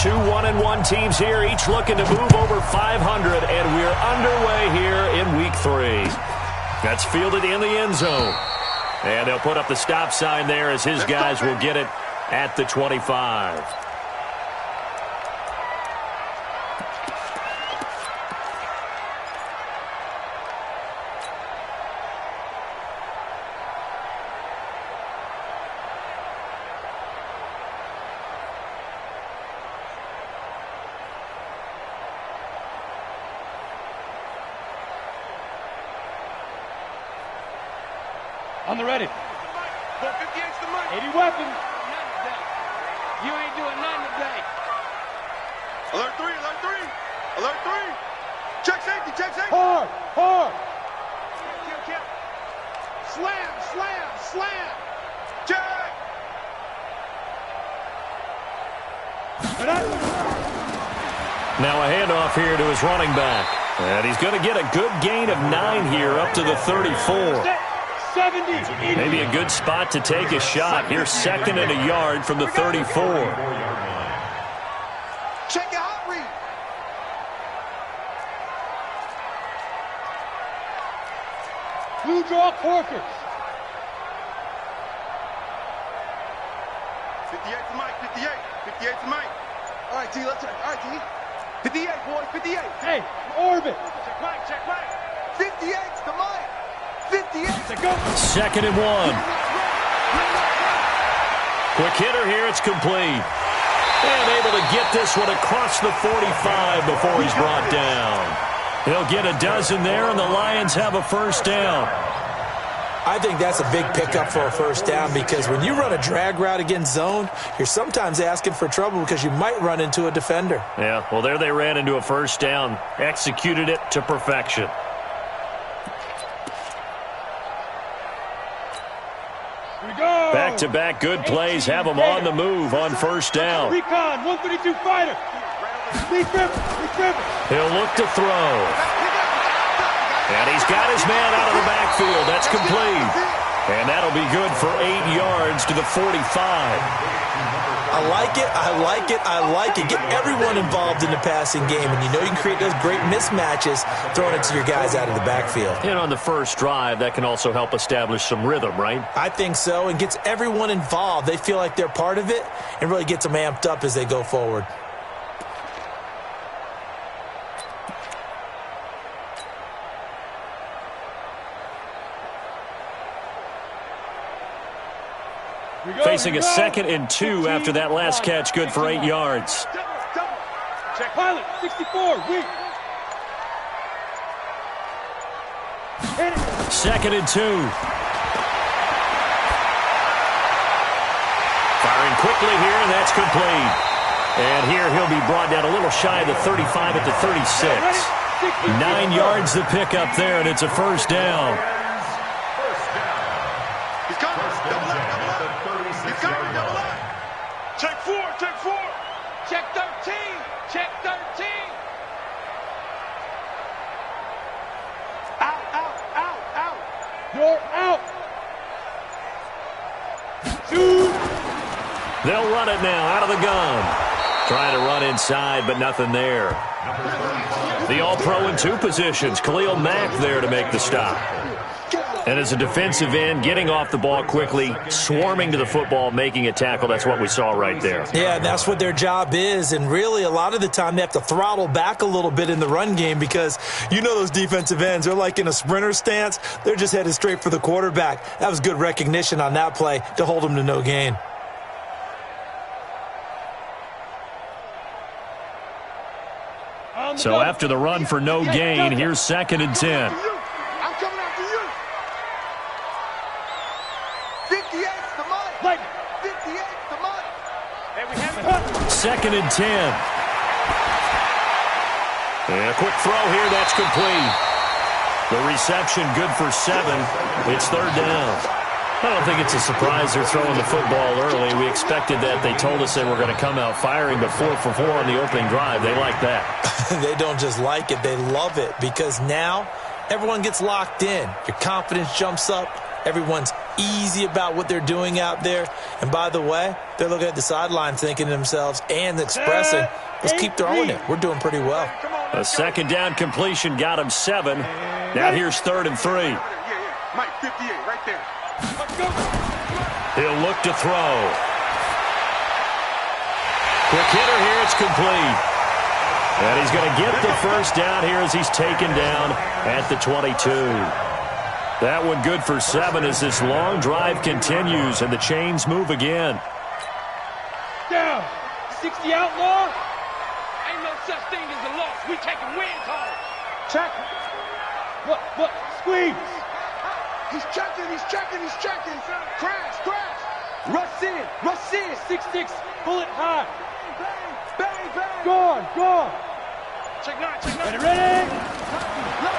Two 1-1 teams here, each looking to move over 500, and we're underway here in Week 3. That's fielded in the end zone. And they'll put up the stop sign there as his guys will get it at the 25. On the ready. 458's the money. 80 weapons. You ain't doing nothing today. Alert 3, alert 3. Alert 3. Check safety, check safety. Hard, hard. Kill. Slam. Check. Now a handoff here to his running back. And he's going to get a good gain of 9 here up to the 34. 70. Maybe a good spot to take a shot. Here's 2nd and a yard from the 34. Check your hot read. Blue draw Corkers. 58 to Mike, 58. 58 to Mike. All right, T, let's check. All right, T. 58, boys, 58. Hey, orbit. Check Mike. 58's to Mike. 58. 2nd and 1. Quick hitter here. It's complete. And able to get this one across the 45 before he's brought down. He'll get a dozen there, and the Lions have a first down. I think that's a big pickup for a first down because when you run a drag route against zone, you're sometimes asking for trouble because you might run into a defender. Yeah, well, there they ran into a first down. Executed it to perfection. Back-to-back good plays have them on the move on first down. Recon, 132 fighter. He'll look to throw. And he's got his man out of the backfield. That's complete. And that'll be good for 8 yards to the 45. I like it. Get everyone involved in the passing game, and you know you can create those great mismatches throwing it to your guys out of the backfield. And on the first drive, that can also help establish some rhythm, right? I think so, and gets everyone involved. They feel like they're part of it and really gets them amped up as they go forward. Facing a 2nd and 2 after that last catch, good for 8 yards. Check pilot, 64, weak. 2nd and 2. Firing quickly here, and that's complete. And here he'll be brought down a little shy of the 35 at the 36. 9 yards the pick up there, and it's a first down. Check 4. Check 13. Check 13. Out. You're out. Shoot. They'll run it now out of the gun. Trying to run inside, but nothing there. The All-Pro in 2 positions. Khalil Mack there to make the stop. And as a defensive end, getting off the ball quickly, swarming to the football, making a tackle, that's what we saw right there. Yeah, that's what their job is, and really a lot of the time they have to throttle back a little bit in the run game because you know those defensive ends, they're like in a sprinter stance. They're just headed straight for the quarterback. That was good recognition on that play to hold them to no gain. So after the run for no gain, here's 2nd and 10. I'm coming after you. 58's the money. 58's the money. Hey, we have it. 2nd and 10. And a quick throw here, that's complete. The reception good for 7. It's 3rd down. I don't think it's a surprise they're throwing the football early. We expected that. They told us they were going to come out firing, but 4 for 4 on the opening drive. They like that. They don't just like it, they love it because now everyone gets locked in. Your confidence jumps up. Everyone's easy about what they're doing out there. And by the way, they're looking at the sideline thinking to themselves and expressing, let's keep throwing it. We're doing pretty well. A second down completion got him 7. Now here's 3rd and 3. Mike, 58, right there. He'll look to throw. Quick hitter here, it's complete. And he's going to get the first down here as he's taken down at the 22. That one good for 7 as this long drive continues and the chains move again. Down. 60 outlaw. Ain't no such thing as a loss. We taking wins home. Check. Look. Squeeze. He's checking. Crash. Rush in. 6-6. Bullet high. Bang. Gone. Check 9. Ready?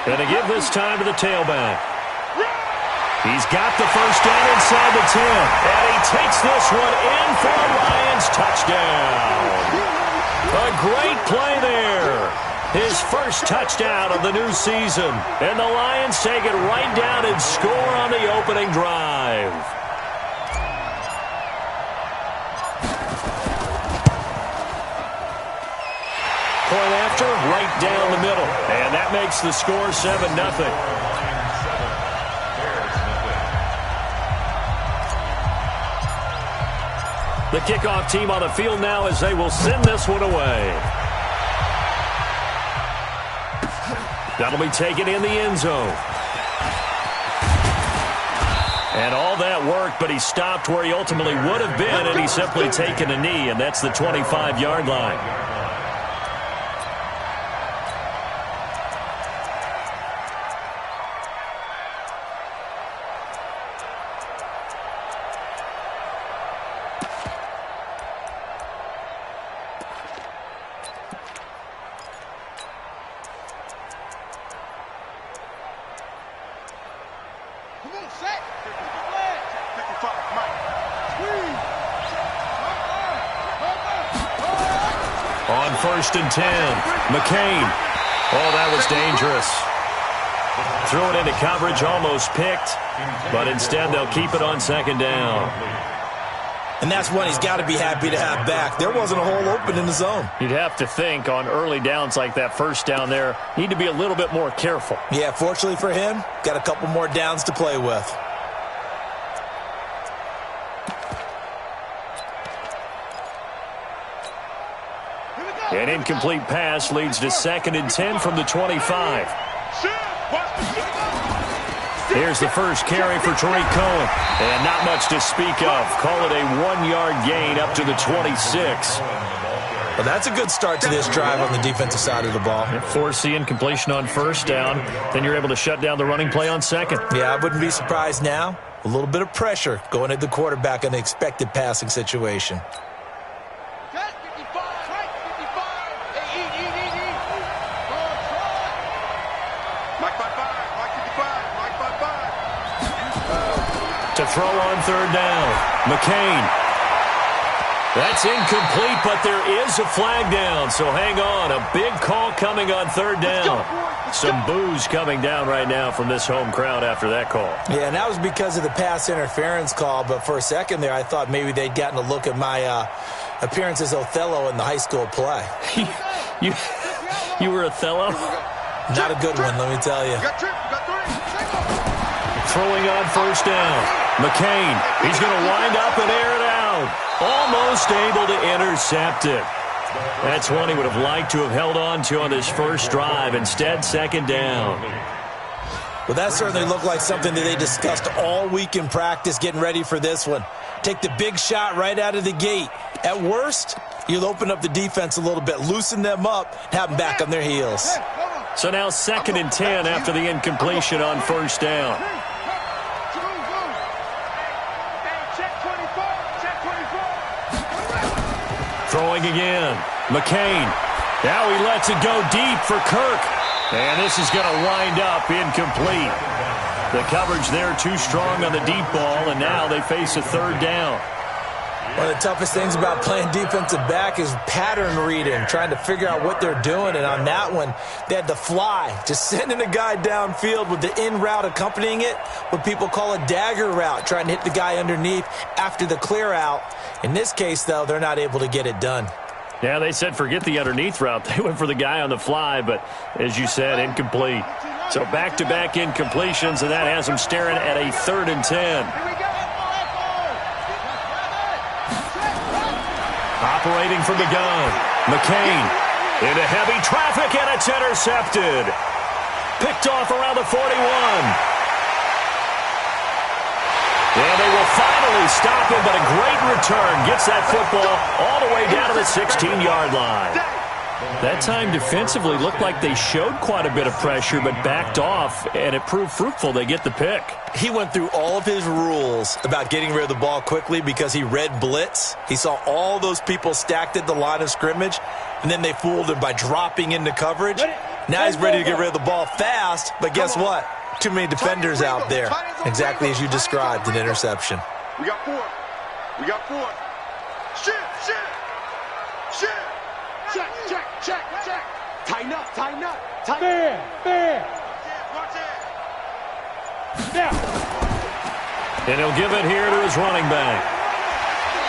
And to give this time to the tailback. He's got the first down inside the 10. And he takes this one in for a Lions touchdown. A great play there. His first touchdown of the new season. And the Lions take it right down and score on the opening drive. Point after, right down the middle. And that makes the score 7-0. The kickoff team on the field now as they will send this one away. That'll be taken in the end zone. And all that worked, but he stopped where he ultimately would have been, and he's simply taken a knee, and that's the 25-yard line. On 1st and 10, McCain. Oh, that was dangerous. Threw it into coverage, almost picked, but instead they'll keep it on 2nd down. And that's one he's got to be happy to have back. There wasn't a hole open in the zone. You'd have to think on early downs like that first down there, need to be a little bit more careful. Yeah, fortunately for him, got a couple more downs to play with. An incomplete pass leads to 2nd and 10 from the 25. Here's the first carry for Tariq Cohen. And not much to speak of. Call it a 1-yard gain up to the 26. Well, that's a good start to this drive on the defensive side of the ball. Force the incompletion on 1st down. Then you're able to shut down the running play on 2nd. Yeah, I wouldn't be surprised now. A little bit of pressure going at the quarterback in the expected passing situation. To throw on 3rd down. McCain. That's incomplete, but there is a flag down, so hang on. A big call coming on 3rd down. Some boos coming down right now from this home crowd after that call. Yeah, and that was because of the pass interference call, but for a second there I thought maybe they'd gotten a look at my appearance as Othello in the high school play. You were Othello? Not a good one, let me tell you. Throwing on 1st down. McCain, he's going to wind up and air it out. Almost able to intercept it. That's one he would have liked to have held on to on this first drive. Instead, 2nd down. Well, that certainly looked like something that they discussed all week in practice getting ready for this one. Take the big shot right out of the gate. At worst, you'll open up the defense a little bit, loosen them up, have them back on their heels. So now 2nd and 10 after the incompletion on 1st down. Throwing again. McCain. Now he lets it go deep for Kirk. And this is going to wind up incomplete. The coverage there too strong on the deep ball, and now they face a 3rd down. One of the toughest things about playing defensive back is pattern reading, trying to figure out what they're doing. And on that one, they had the fly, just sending a guy downfield with the in route accompanying it, what people call a dagger route, trying to hit the guy underneath after the clear out. In this case, though, they're not able to get it done. Yeah, they said forget the underneath route. They went for the guy on the fly, but as you said, incomplete. So back-to-back incompletions, and that has them staring at a 3rd and 10. Operating from the gun, McCain into heavy traffic, and it's intercepted. Picked off around the 41. And they will finally stop him, but a great return. Gets that football all the way down to the 16-yard line. That time defensively looked like they showed quite a bit of pressure, but backed off, and it proved fruitful. They get the pick. He went through all of his rules about getting rid of the ball quickly because he read blitz. He saw all those people stacked at the line of scrimmage, and then they fooled him by dropping into coverage. Now he's ready to get rid of the ball fast, but guess what? Too many defenders out there. Exactly as you described, an interception. We got 4. We got 4. Shit. Check. Tighten up. Fair. Watch it. Now. And he'll give it here to his running back.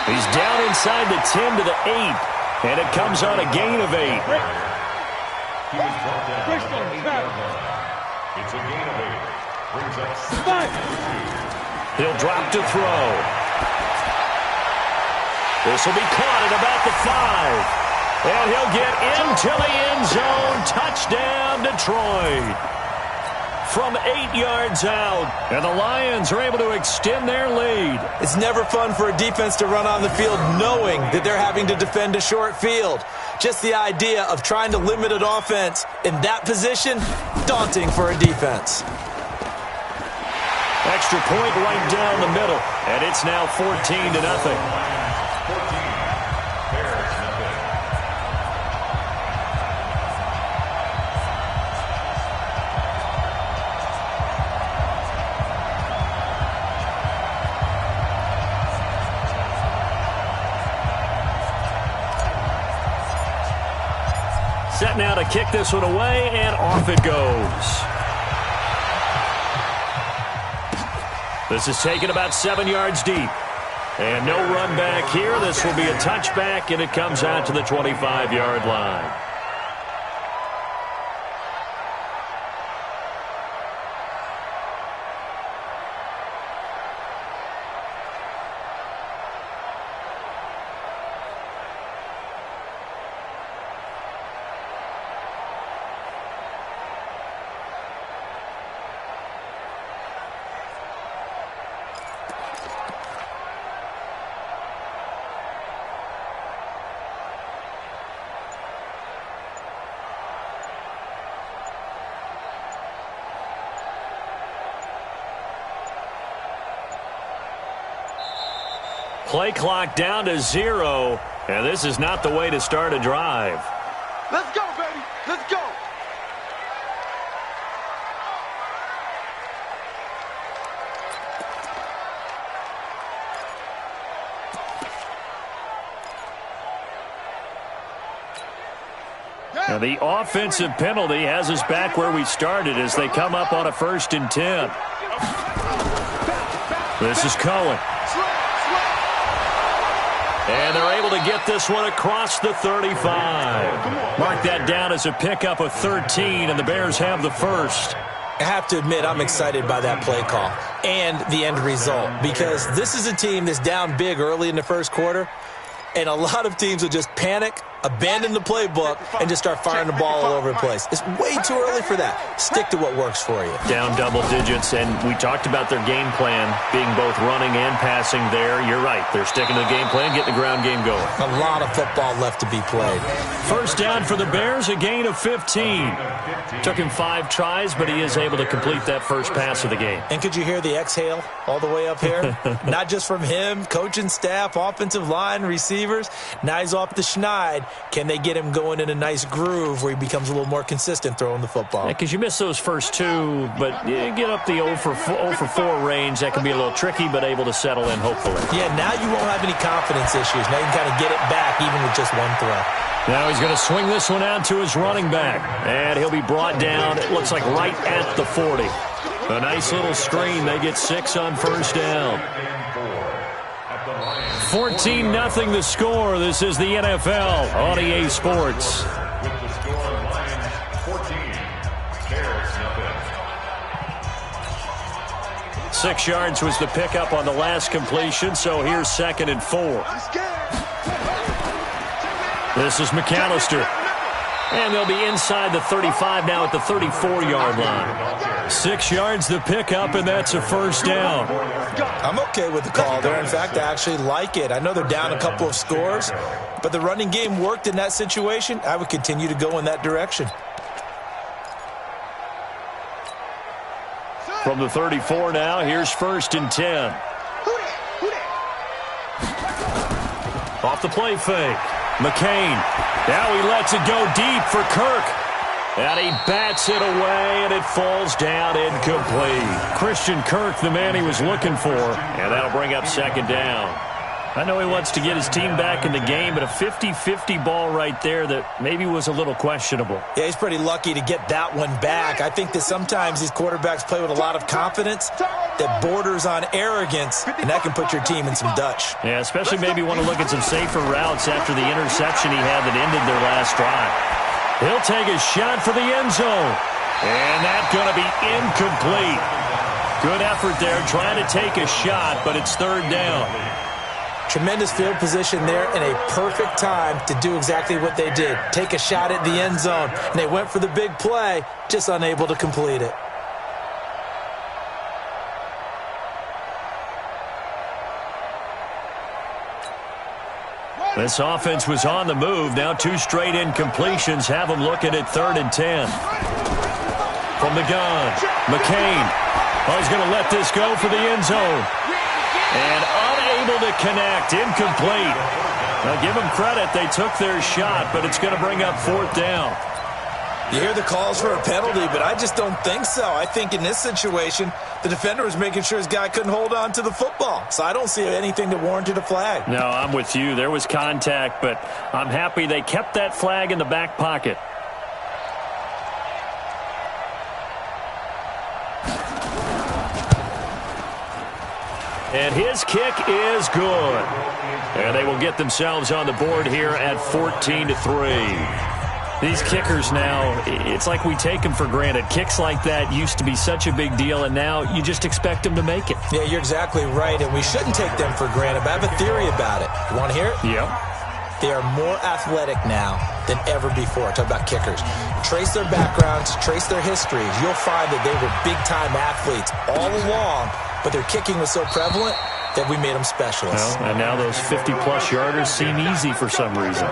He's down inside the 10 to the 8, and it comes on a gain of 8. It's a gain of 8. Brings up 5. He'll drop to throw. This will be caught at about the 5. And he'll get into the end zone. Touchdown, Detroit. From 8 yards out. And the Lions are able to extend their lead. It's never fun for a defense to run on the field knowing that they're having to defend a short field. Just the idea of trying to limit an offense in that position, daunting for a defense. Extra point right down the middle. And it's now 14-0. Set now to kick this one away, and off it goes. This is taken about 7 yards deep. And no run back here. This will be a touchback, and it comes out to the 25-yard line. Play clock down to 0, and this is not the way to start a drive. Let's go, baby. Let's go. Now the offensive penalty has us back where we started as they come up on a 1st and 10. This is Cohen. And they're able to get this one across the 35. Mark that down as a pickup of 13, and the Bears have the first. I have to admit, I'm excited by that play call and the end result because this is a team that's down big early in the first quarter, and a lot of teams will just panic, abandon the playbook, and just start firing the ball all over the place. It's way too early for that. Stick to what works for you. Down double digits, and we talked about their game plan being both running and passing there. You're right. They're sticking to the game plan, getting the ground game going. A lot of football left to be played. First down for the Bears, a gain of 15. Took him 5 tries, but he is able to complete that first pass of the game. And could you hear the exhale all the way up here? Not just from him, coaching staff, offensive line, receiver. receivers. Now he's off the schneid. Can they get him going in a nice groove where he becomes a little more consistent throwing the football? Because you miss those first two, but you get up the 0 for 4 range. That can be a little tricky, but able to settle in, hopefully. Yeah, now you won't have any confidence issues. Now you can kind of get it back even with just one throw. Now he's going to swing this one out to his running back. And he'll be brought down, it looks like right at the 40. A nice little screen. They get 6 on first down. 14-0 the score. This is the NFL on EA Sports. With the score Lions 14, Bears nothing. 6 yards was the pickup on the last completion, so here's 2nd and 4. This is McAllister. And they'll be inside the 35 now at the 34-yard line. 6 yards the pickup, and that's a first down. I'm okay with the call there. In fact, I actually like it. I know they're down a couple of scores, but the running game worked in that situation. I would continue to go in that direction. From the 34 now, here's 1st and 10. Off the play fake. McCain. Now he lets it go deep for Kirk. And he bats it away, and it falls down incomplete. Christian Kirk, the man he was looking for. And that'll bring up 2nd down. I know he wants to get his team back in the game, but a 50-50 ball right there that maybe was a little questionable. Yeah, he's pretty lucky to get that one back. I think that sometimes these quarterbacks play with a lot of confidence that borders on arrogance, and that can put your team in some Dutch. Yeah, especially maybe want to look at some safer routes after the interception he had that ended their last drive. He'll take a shot for the end zone, and that's going to be incomplete. Good effort there trying to take a shot, but it's 3rd down. Tremendous field position there and a perfect time to do exactly what they did. Take a shot at the end zone. And they went for the big play, just unable to complete it. This offense was on the move. Now 2 straight incompletions have them looking at 3rd and 10. From the gun, McCain. Oh, he's going to let this go for the end zone. And unable to connect, incomplete. Now give them credit, they took their shot, but it's going to bring up 4th down. You hear the calls for a penalty, but I just don't think so. I think in this situation, the defender was making sure his guy couldn't hold on to the football. So I don't see anything that warranted a flag. No, I'm with you. There was contact, but I'm happy they kept that flag in the back pocket. And his kick is good. And they will get themselves on the board here at 14-3. These kickers now, it's like we take them for granted. Kicks like that used to be such a big deal, and now you just expect them to make it. Yeah, you're exactly right, and we shouldn't take them for granted. But I have a theory about it. You want to hear it? Yeah. They are more athletic now than ever before. Talk about kickers. Trace their backgrounds, trace their histories. You'll find that they were big-time athletes all along, but their kicking was so prevalent that we made them specialists. Well, and now those 50-plus yarders seem easy for some reason.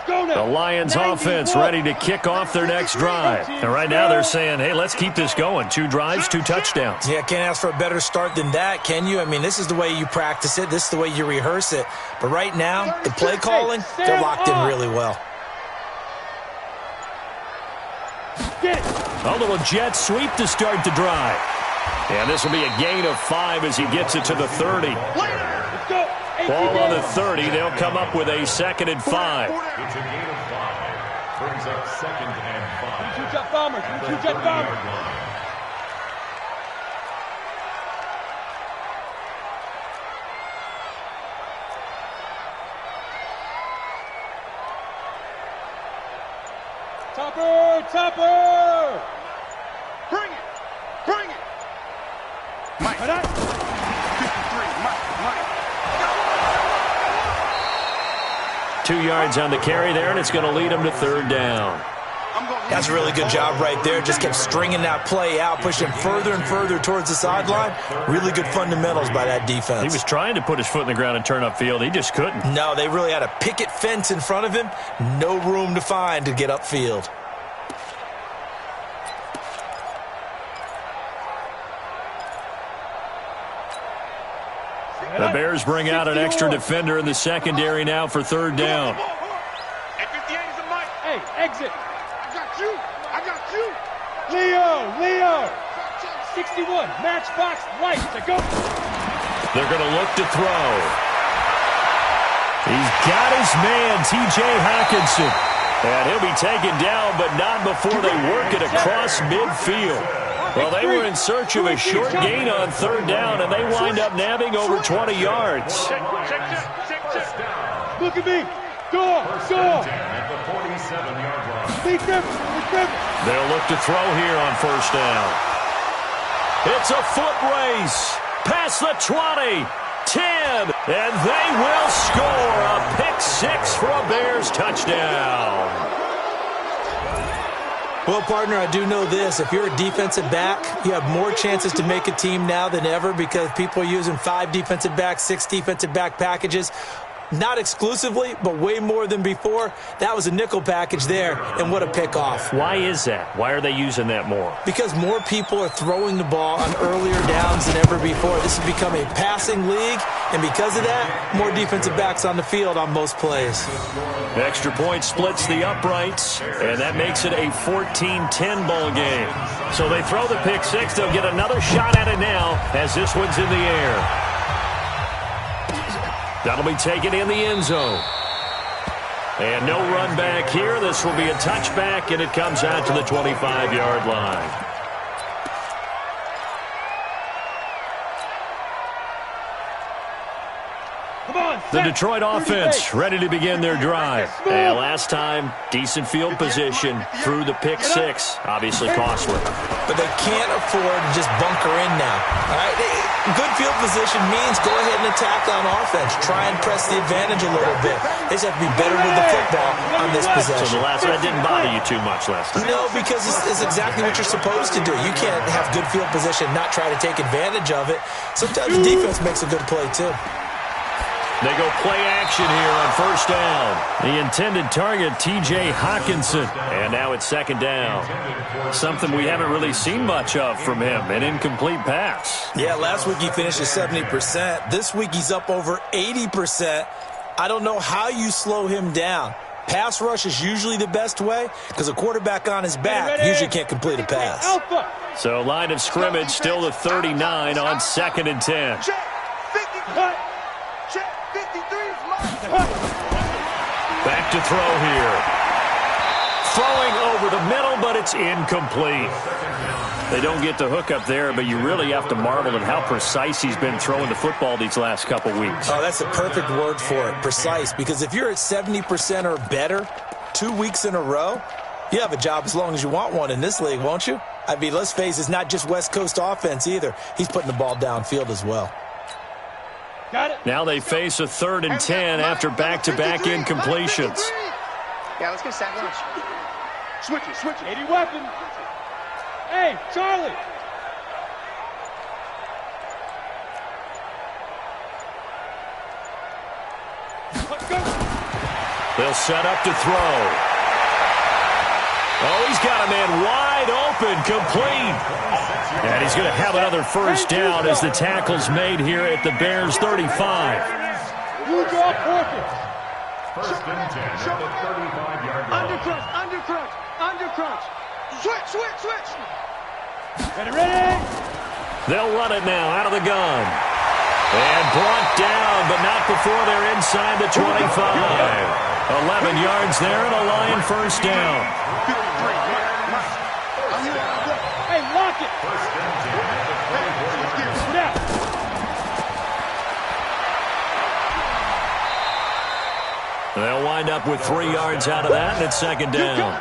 The Lions offense ready to kick off their next drive. And right now they're saying, hey, let's keep this going. 2 drives, 2 touchdowns. Yeah, can't ask for a better start than that, can you? I mean, this is the way you practice it. This is the way you rehearse it. But right now, the play calling, they're locked in really well. A little jet sweep to start the drive. And this will be a gain of 5 as he gets it to the 30. Ball on the 30. They'll come up with a 2nd and 5. It's a gain of 5. Brings up 2nd and 5. 2 jet bombers. 2 jet bombers. Topper! Bring it! Bring it! Mike. 53, Mike. 2 yards on the carry there, and it's going to lead him to 3rd down. That's a really good job right there. Just kept stringing that play out, pushing further and further towards the sideline. Really good fundamentals by that defense. He was trying to put his foot in the ground and turn upfield. He just couldn't. No, they really had a picket fence in front of him. No room to find to get upfield. The Bears bring out an extra defender in the secondary now for 3rd down. Hey, exit. I got you. Leo. 61, matchbox light to go. They're going to look to throw. He's got his man, T.J. Hockenson. And he'll be taken down, but not before they work it across midfield. Well, they were in search of a short gain on 3rd down, and they wind up nabbing over 20 yards. Look at me. Go. They'll look to throw here on 1st down. It's a foot race. Past the 20, 10, and they will score a pick-6 for a Bears touchdown. Well, partner, I do know this. If you're a defensive back, you have more chances to make a team now than ever because people are using 5 defensive backs, 6 defensive back packages. Not exclusively, but way more than before. That was a nickel package there, and what a pickoff. Why is that? Why are they using that more? Because more people are throwing the ball on earlier downs than ever before. This has become a passing league, and because of that, more defensive backs on the field on most plays. Extra point splits the uprights, and that makes it a 14-10 ball game. So they throw the pick-6. They'll get another shot at it now as this one's in the air. That'll be taken in the end zone. And no run back here. This will be a touchback, and it comes out to the 25-yard line. The Detroit offense ready to begin their drive. And last time, decent field position through the pick-6. Obviously costly. But they can't afford to just bunker in now. All right? Good field position means go ahead and attack on offense. Try and press the advantage a little bit. They just have to be better with the football on this possession. So that didn't bother you too much last time. No, because it's exactly what you're supposed to do. You can't have good field position and not try to take advantage of it. Sometimes the defense makes a good play, too. They go play action here on 1st down. The intended target, T.J. Hockenson. And now it's 2nd down. Something we haven't really seen much of from him, an incomplete pass. Yeah, last week he finished at 70%. This week he's up over 80%. I don't know how you slow him down. Pass rush is usually the best way because a quarterback on his back usually can't complete a pass. So line of scrimmage still to 39 on 2nd and 10. Back to throw here. Throwing over the middle, but it's incomplete. They don't get the hook up there, but you really have to marvel at how precise he's been throwing the football these last couple weeks. Oh, that's a perfect word for it, precise, because if you're at 70% or better 2 weeks in a row, you have a job as long as you want one in this league, won't you? I mean, let's face it, it's not just West Coast offense either. He's putting the ball downfield as well. Now they face a 3rd and 10 after back-to-back incompletions. Yeah, let's get sack lunch. Switch it. 80 weapon. Hey, Charlie. Let's go. They'll set up to throw. Oh, he's got a man wide open, complete. And he's going to have another 1st down as the tackle's made here at the Bears' 35. You draw portrait. 1st and 10 at the 35-yard line. Undercrunch. Switch. Ready. They'll run it now out of the gun. And brought down, but not before they're inside the 25. 11 yards there and a Lion 1st down. Hey, lock it. 1st and 10 at the 24-yard line. Now. They'll wind up with 3 yards out of that, and it's 2nd down.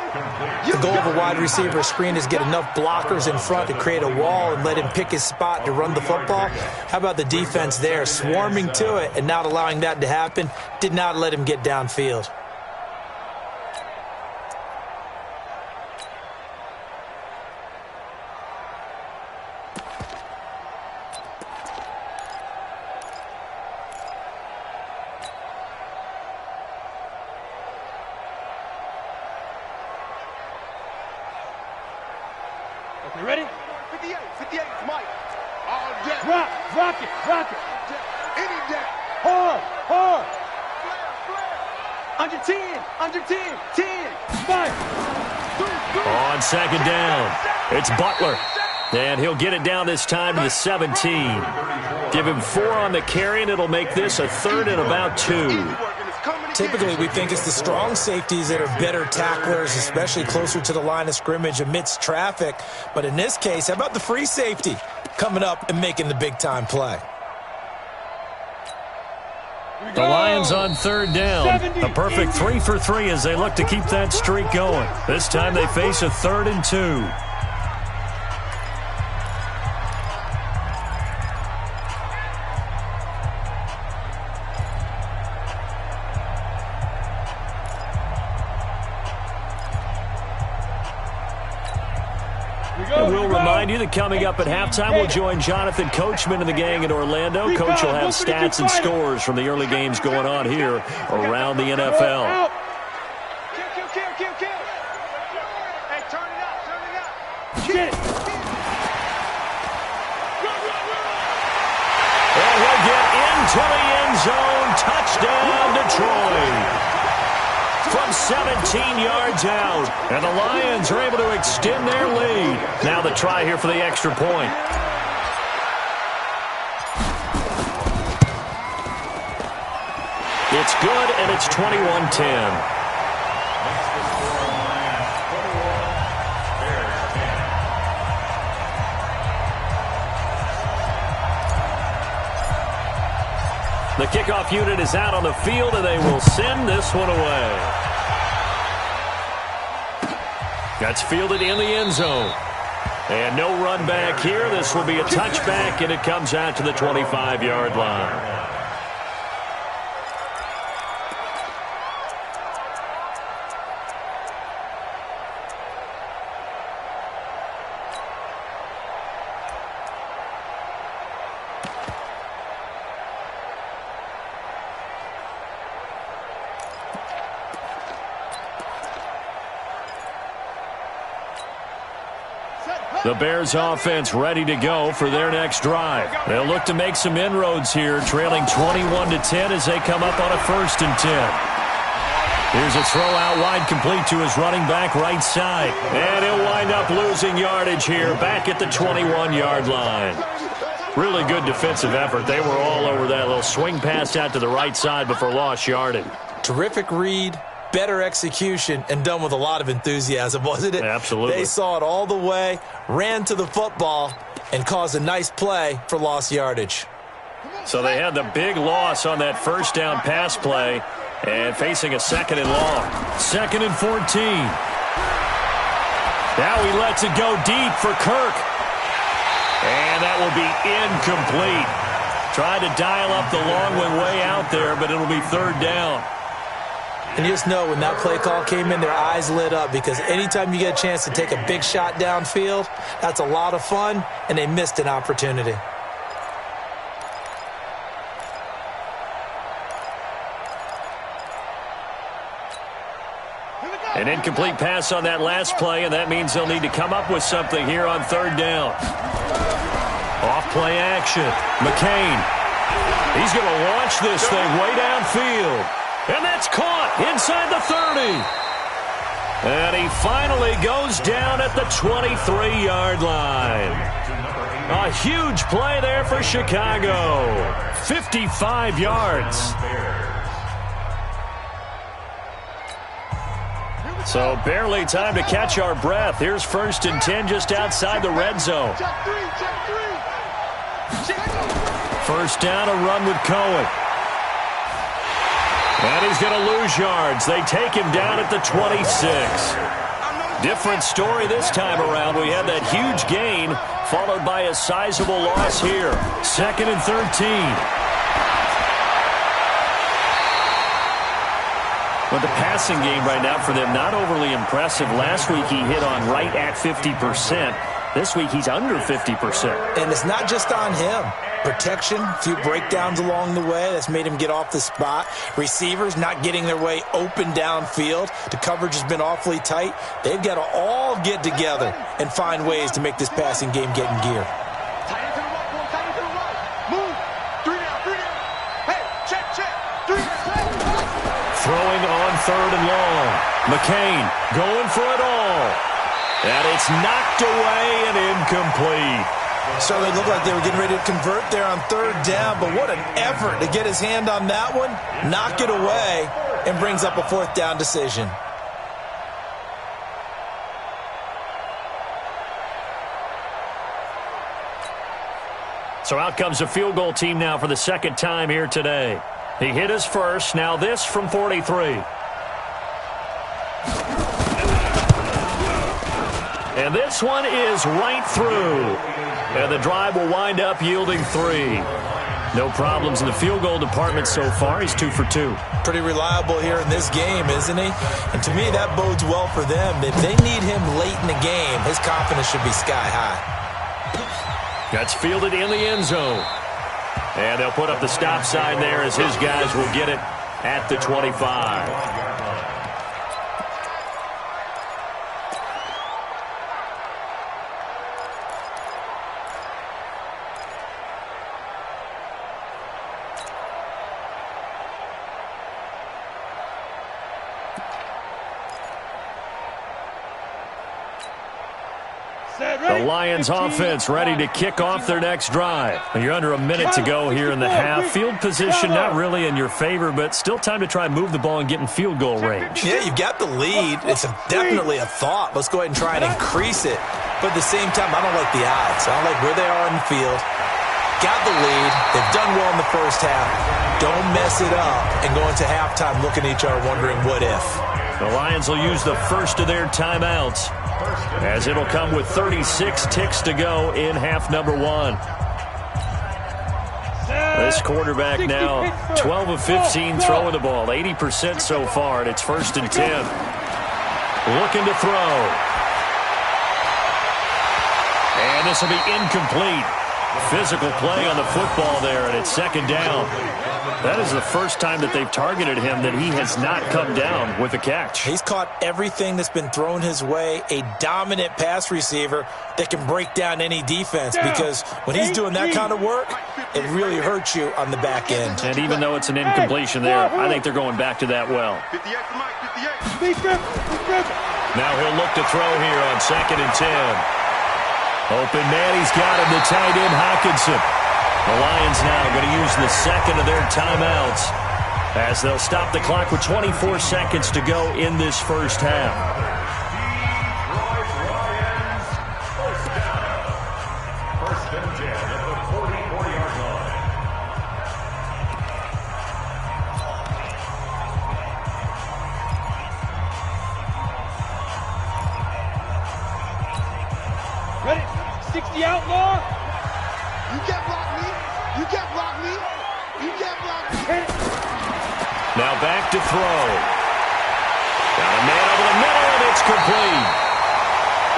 The goal of a wide receiver screen is get enough blockers in front to create a wall and let him pick his spot to run the football. How about the defense there, swarming to it and not allowing that to happen? Did not let him get downfield. You ready? 58, 58, Mike. All day. Rock it. Any day. Hard. Under 10, 10. Fight. On second down, it's Butler. And he'll get it down this time to the 17. Give him 4 on the carry, and it'll make this a 3rd and about 2. Typically, we think it's the strong safeties that are better tacklers, especially closer to the line of scrimmage amidst traffic. But in this case, how about the free safety coming up and making the big-time play? The Lions on 3rd down. A perfect 3 for 3 as they look to keep that streak going. This time they face a 3rd and 2. And we'll remind you that coming up at halftime, we'll join Jonathan Coachman and the gang in Orlando. Coach will have stats and scores from the early games going on here around the NFL. Kill. Hey, turn it up. Get it. And he'll get into the end zone. Touchdown, Detroit. From 17 yards out. And the Lions are able to extend their lead. Now the try here for the extra point. It's good, and it's 21-10. The kickoff unit is out on the field, and they will send this one away. That's fielded in the end zone. And no run back here. This will be a touchback, and it comes out to the 25-yard line. The Bears offense ready to go for their next drive. They'll look to make some inroads here, trailing 21-10 as they come up on a 1st and 10. Here's a throw out wide, complete to his running back right side. And he'll wind up losing yardage here, back at the 21-yard line. Really good defensive effort. They were all over that little swing pass out to the right side before lost yardage. Terrific read. Better execution, and done with a lot of enthusiasm, wasn't it? Absolutely. They saw it all the way, ran to the football, and caused a nice play for lost yardage. So they had the big loss on that 1st down pass play, and facing a 2nd and long. 2nd and 14. Now he lets it go deep for Kirk. And that will be incomplete. Tried to dial up the long one way out there, but it'll be 3rd down. And you just know when that play call came in, their eyes lit up, because anytime you get a chance to take a big shot downfield, that's a lot of fun, and they missed an opportunity. An incomplete pass on that last play, and that means they'll need to come up with something here on 3rd down. Off-play action. McCain. He's going to launch this thing way downfield. And that's caught inside the 30. And he finally goes down at the 23-yard line. A huge play there for Chicago. 55 yards. So barely time to catch our breath. Here's 1st and 10 just outside the red zone. 1st down, a run with Cohen. And he's going to lose yards. They take him down at the 26. Different story this time around. We had that huge gain followed by a sizable loss here. 2nd and 13. But the passing game right now for them, not overly impressive. Last week he hit on right at 50%. This week he's under 50%. And it's not just on him. Protection, a few breakdowns along the way. That's made him get off the spot. Receivers not getting their way open downfield. The coverage has been awfully tight. They've got to all get together and find ways to make this passing game get in gear. Throwing on 3rd and long. McCain going for it all. And it's knocked away and incomplete. Certainly looked like they were getting ready to convert there on 3rd down, but what an effort to get his hand on that one, knock it away, and brings up a 4th down decision. So out comes the field goal team now for the 2nd time here today. He hit his first, now this from 43. And this one is right through. And the drive will wind up yielding 3. No problems in the field goal department so far. He's 2 for 2. Pretty reliable here in this game, isn't he? And to me, that bodes well for them. If they need him late in the game, his confidence should be sky high. That's fielded in the end zone. And they'll put up the stop sign there as his guys will get it at the 25. The Lions offense ready to kick off their next drive. You're under a minute to go here in the half. Field position not really in your favor, but still time to try and move the ball and get in field goal range. Yeah, you've got the lead. It's definitely a thought. Let's go ahead and try and increase it. But at the same time, I don't like the odds. I don't like where they are in the field. Got the lead. They've done well in the first half. Don't mess it up and go into halftime looking at each other wondering what if. The Lions will use the first of their timeouts, as it'll come with 36 ticks to go in half number 1. This quarterback now 12 of 15 throwing the ball, 80% so far, and it's 1st and 10. Looking to throw. And this will be incomplete. Physical play on the football there, and it's 2nd down. That is the first time that they've targeted him that he has not come down with a catch. He's caught everything that's been thrown his way, a dominant pass receiver that can break down any defense, because when he's doing that kind of work, it really hurts you on the back end. And even though it's an incompletion there, I think they're going back to that well. Now he'll look to throw here on 2nd and 10. Open man, he's got him, the tight end Hockenson. The Lions now going to use the 2nd of their timeouts as they'll stop the clock with 24 seconds to go in this first half. First and 10 at the 44-yard line. Ready? 60 outlaw. You can't block me. You can't block me. You can't block me. Now back to throw. Got a man over the middle, and it's complete.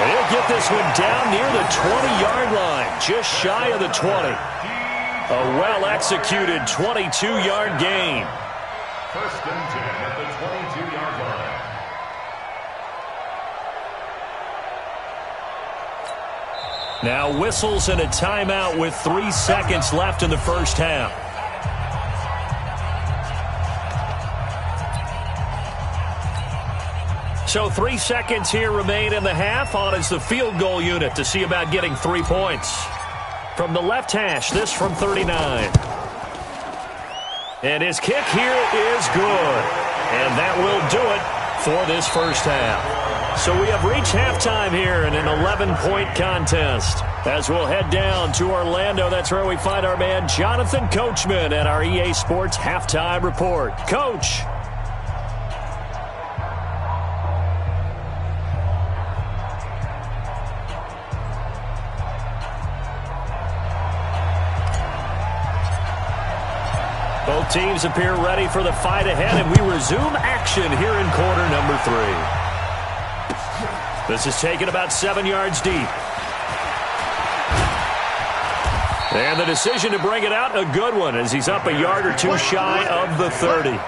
And he'll get this one down near the 20-yard line, just shy of the 20. A well-executed 22-yard gain. First and 10 at the 22-yard line. Now whistles and a timeout with 3 seconds left in the first half. So 3 seconds here remain in the half. On is the field goal unit to see about getting 3 points. From the left hash, this from 39. And his kick here is good. And that will do it for this first half. So we have reached halftime here in an 11-point contest. As we'll head down to Orlando, that's where we find our man Jonathan Coachman at our EA Sports Halftime Report. Coach. Both teams appear ready for the fight ahead, and we resume action here in quarter number 3. This is taken about 7 yards deep. And the decision to bring it out, a good one, as he's up a yard or two shy of the 30.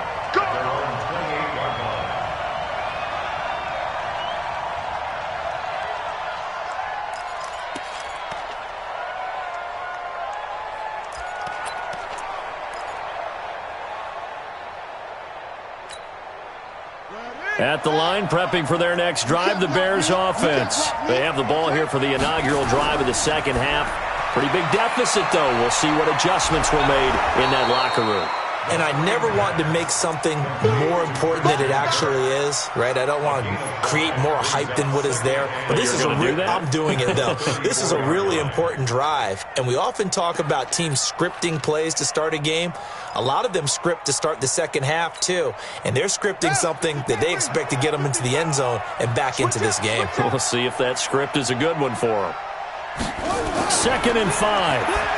At the line, prepping for their next drive, the Bears offense. They have the ball here for the inaugural drive of the second half. Pretty big deficit, though. We'll see what adjustments were made in that locker room. And I never want to make something more important than it actually is, right? I don't want to create more hype than what is there. But this is I'm doing it, though. This is a really important drive. And we often talk about teams scripting plays to start a game. A lot of them script to start the second half, too. And they're scripting something that they expect to get them into the end zone and back into this game. We'll see if that script is a good one for them. 2nd and 5.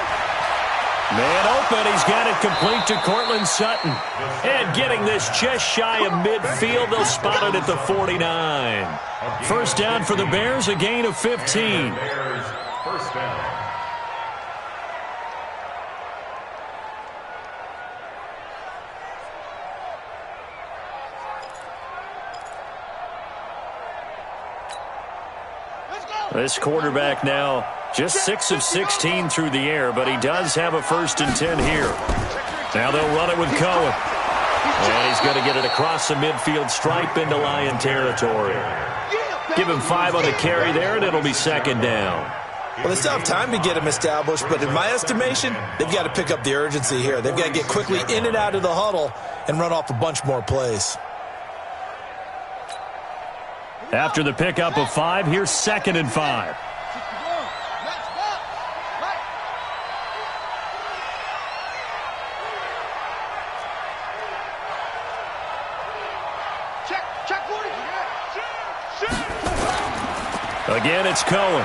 Man open, he's got it complete to Cortland Sutton. And getting this just shy of midfield, they'll spot it at the 49. First down for the Bears, a gain of 15. First down. This quarterback now just 6 of 16 through the air, but he does have a 1st and 10 here. Now they'll run it with Cohen. And he's going to get it across the midfield stripe into Lion territory. Give him 5 on the carry there, and it'll be 2nd down. Well, they still have time to get him established, but in my estimation, they've got to pick up the urgency here. They've got to get quickly in and out of the huddle and run off a bunch more plays. After the pickup of 5, here's 2nd and 5. Again, it's Cohen.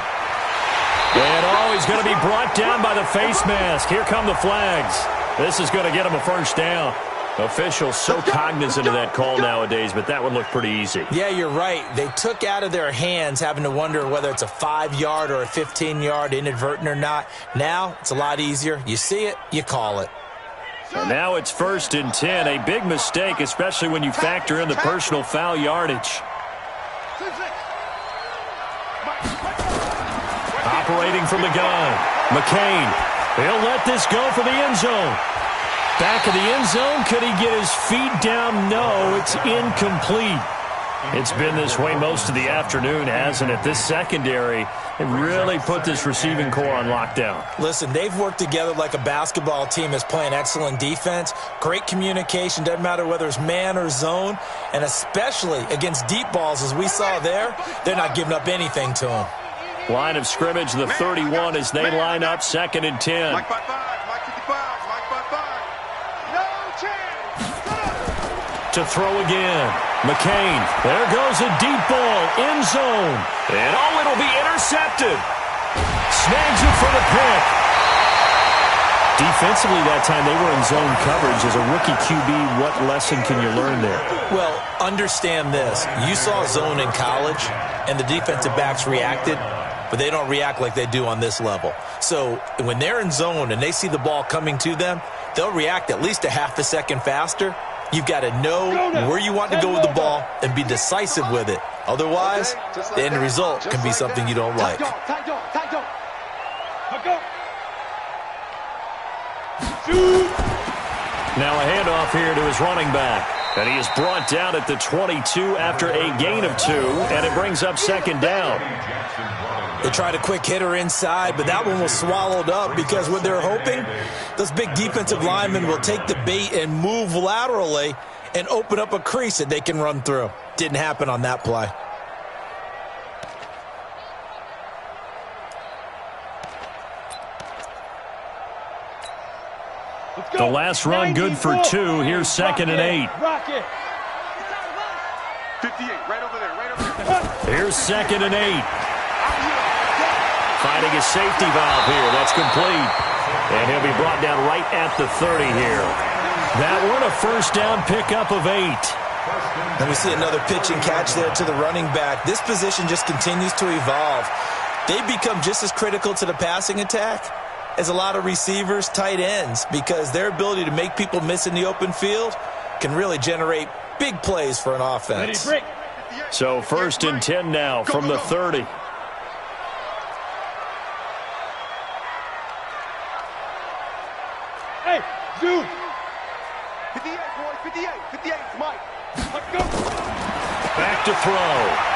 And, he's going to be brought down by the face mask. Here come the flags. This is going to get him a 1st down. Officials so cognizant of that call nowadays, but that would look pretty easy. Yeah, you're right. They took out of their hands having to wonder whether it's a 5-yard or a 15-yard inadvertent or not. Now, it's a lot easier. You see it, you call it. And now it's 1st and 10. A big mistake, especially when you factor in the personal foul yardage. Operating from the gun, McCain. He'll let this go for the end zone. Back of the end zone, could he get his feet down? No, it's incomplete. It's been this way most of the afternoon, hasn't it? This secondary, it really put this receiving core on lockdown. Listen, they've worked together like a basketball team that's playing excellent defense. Great communication, doesn't matter whether it's man or zone. And especially against deep balls, as we saw there, they're not giving up anything to them. Line of scrimmage, the 31 as they line up, 2nd and 10. Mike 5-5, Mike 55, Mike 5-5. No chance. To throw again. McCain. There goes a deep ball. End zone. And it'll be intercepted. Snags it for the pick. Defensively that time, they were in zone coverage. As a rookie QB, what lesson can you learn there? Well, understand this. You saw zone in college, and the defensive backs reacted, but they don't react like they do on this level. So when they're in zone and they see the ball coming to them, they'll react at least a half a second faster. You've got to know where you want to go with the ball and be decisive with it. Otherwise, the end result can be something you don't like. Now a handoff here to his running back. And he is brought down at the 22 after a gain of 2, and it brings up 2nd down. They tried a quick hitter inside, but that one was swallowed up because what they're hoping, those big defensive linemen will take the bait and move laterally and open up a crease that they can run through. Didn't happen on that play. The last run good for 2. Here's 2nd and 8. 58, right over there. Here's 2nd and 8. Finding a safety valve here. That's complete. And he'll be brought down right at the 30 here. That one, a 1st down pickup of 8. And we see another pitch and catch there to the running back. This position just continues to evolve. They become just as critical to the passing attack as a lot of receivers, tight ends, because their ability to make people miss in the open field can really generate big plays for an offense. So 1st and 10 now from the 30. Hey, Zoo. 58, boys, 58. 58, Mike. Let's go. Back to throw.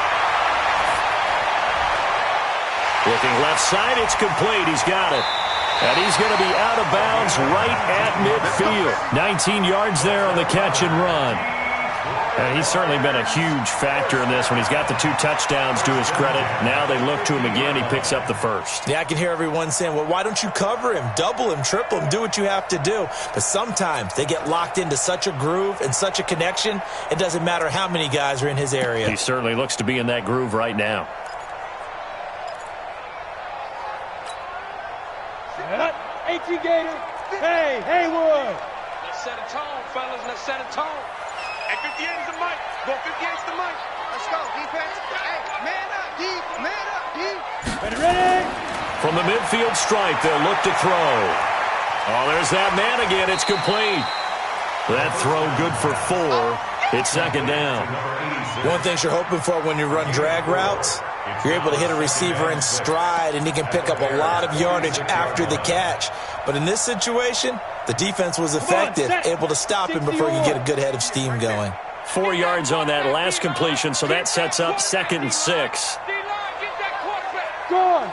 Looking left side, it's complete. He's got it. And he's going to be out of bounds right at midfield. 19 yards there on the catch and run. And he's certainly been a huge factor in this when he's got the 2 touchdowns to his credit. Now they look to him again. He picks up the first. Yeah, I can hear everyone saying, well, why don't you cover him, double him, triple him, do what you have to do. But sometimes they get locked into such a groove and such a connection, it doesn't matter how many guys are in his area. He certainly looks to be in that groove right now. 18 Gator. Hey, Haywood. Let's set a tone, fellas. Let's set a tone. Hey, 58 is the mic. Go 58 is the mic. Let's go, defense. Hey, man up, D. Man up, D. Ready? From the midfield stripe, they'll look to throw. Oh, there's that man again. It's complete. That throw good for 4. It's 2nd down. One thing you're hoping for when you run drag routes, you're able to hit a receiver in stride, and he can pick up a lot of yardage after the catch. But in this situation, the defense was effective, able to stop him before he could get a good head of steam going. 4 yards on that last completion, so that sets up 2nd and 6. Go.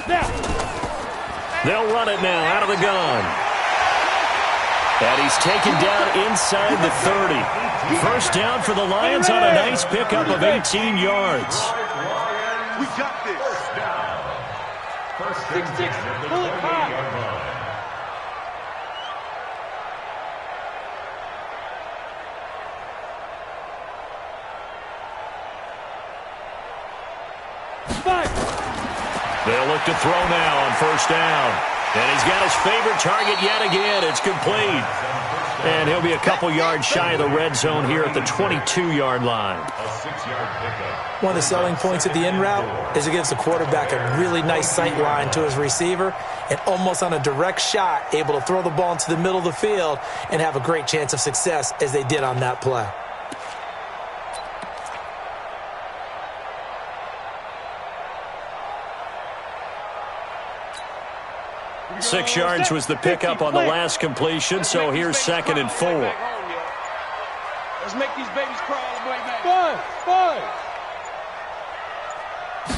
Now. They'll run it now out of the gun. And he's taken down inside the 30. 1st down for the Lions on a nice pickup of 18 yards. We got this. 6-6. Pull it high. They'll look to throw now on 1st down. And he's got his favorite target yet again. It's complete. And he'll be a couple yards shy of the red zone here at the 22-yard line. One of the selling points of the in route is it gives the quarterback a really nice sight line to his receiver, and almost on a direct shot, able to throw the ball into the middle of the field and have a great chance of success as they did on that play. Six yards was the pickup on the last completion, so here's 2nd and 4. Let's make these babies cry all the way back. Five.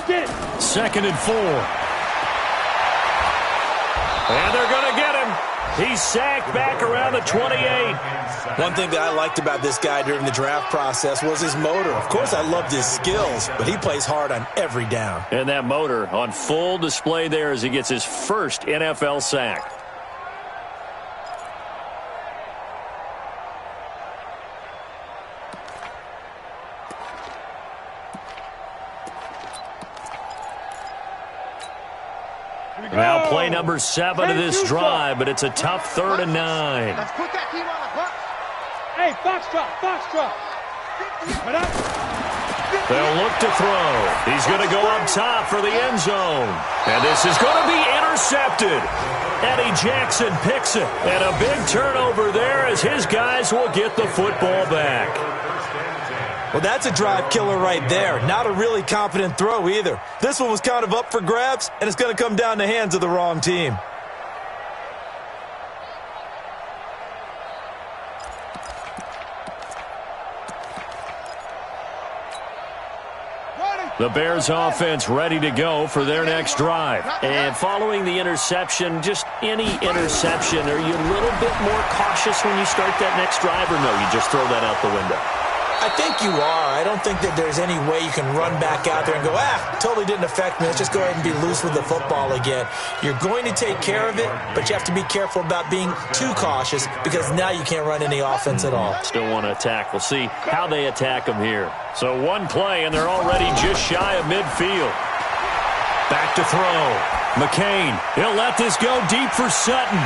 Get it. 2nd and 4. And they're going to get him. He's sacked back around the 28. One thing that I liked about this guy during the draft process was his motor. Of course, I loved his skills, but he plays hard on every down. And that motor on full display there as he gets his first NFL sack. Now play number 7 of this drive, but it's a tough 3rd and 9. Let's put that team on the bus. Hey, Foxtrot. They'll look to throw. He's going to go up top for the end zone. And this is going to be intercepted. Eddie Jackson picks it. And a big turnover there as his guys will get the football back. Well, that's a drive killer right there. Not a really confident throw either. This one was kind of up for grabs, and it's going to come down the hands of the wrong team. The Bears offense ready to go for their next drive. And following the interception, just any interception, are you a little bit more cautious when you start that next drive, or no, you just throw that out the window? I think you are. I don't think that there's any way you can run back out there and go, totally didn't affect me. Let's just go ahead and be loose with the football again. You're going to take care of it, but you have to be careful about being too cautious because now you can't run any offense at all. Still want to attack. We'll see how they attack them here. So one play, and they're already just shy of midfield. Back to throw. McCain, he'll let this go deep for Sutton.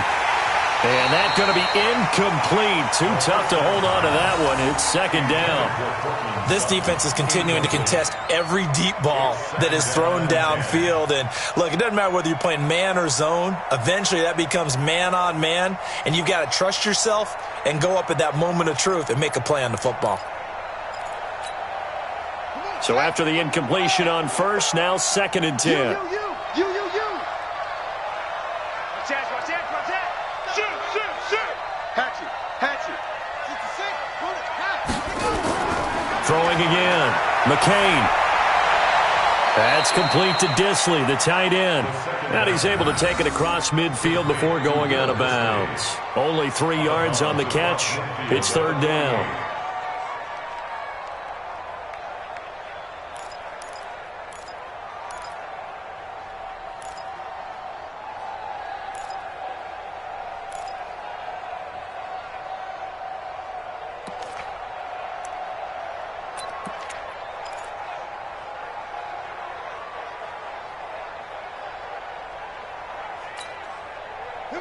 And that's going to be incomplete. Too tough to hold on to that one. It's second down. This defense is continuing to contest every deep ball that is thrown downfield. And, look, it doesn't matter whether you're playing man or zone. Eventually that becomes man on man, and you've got to trust yourself and go up at that moment of truth and make a play on the football. So after the incompletion on first, now second and 10. Throwing again. McCain. That's complete to Disley, the tight end. And he's able to take it across midfield before going out of bounds. Only 3 yards on the catch. It's third down.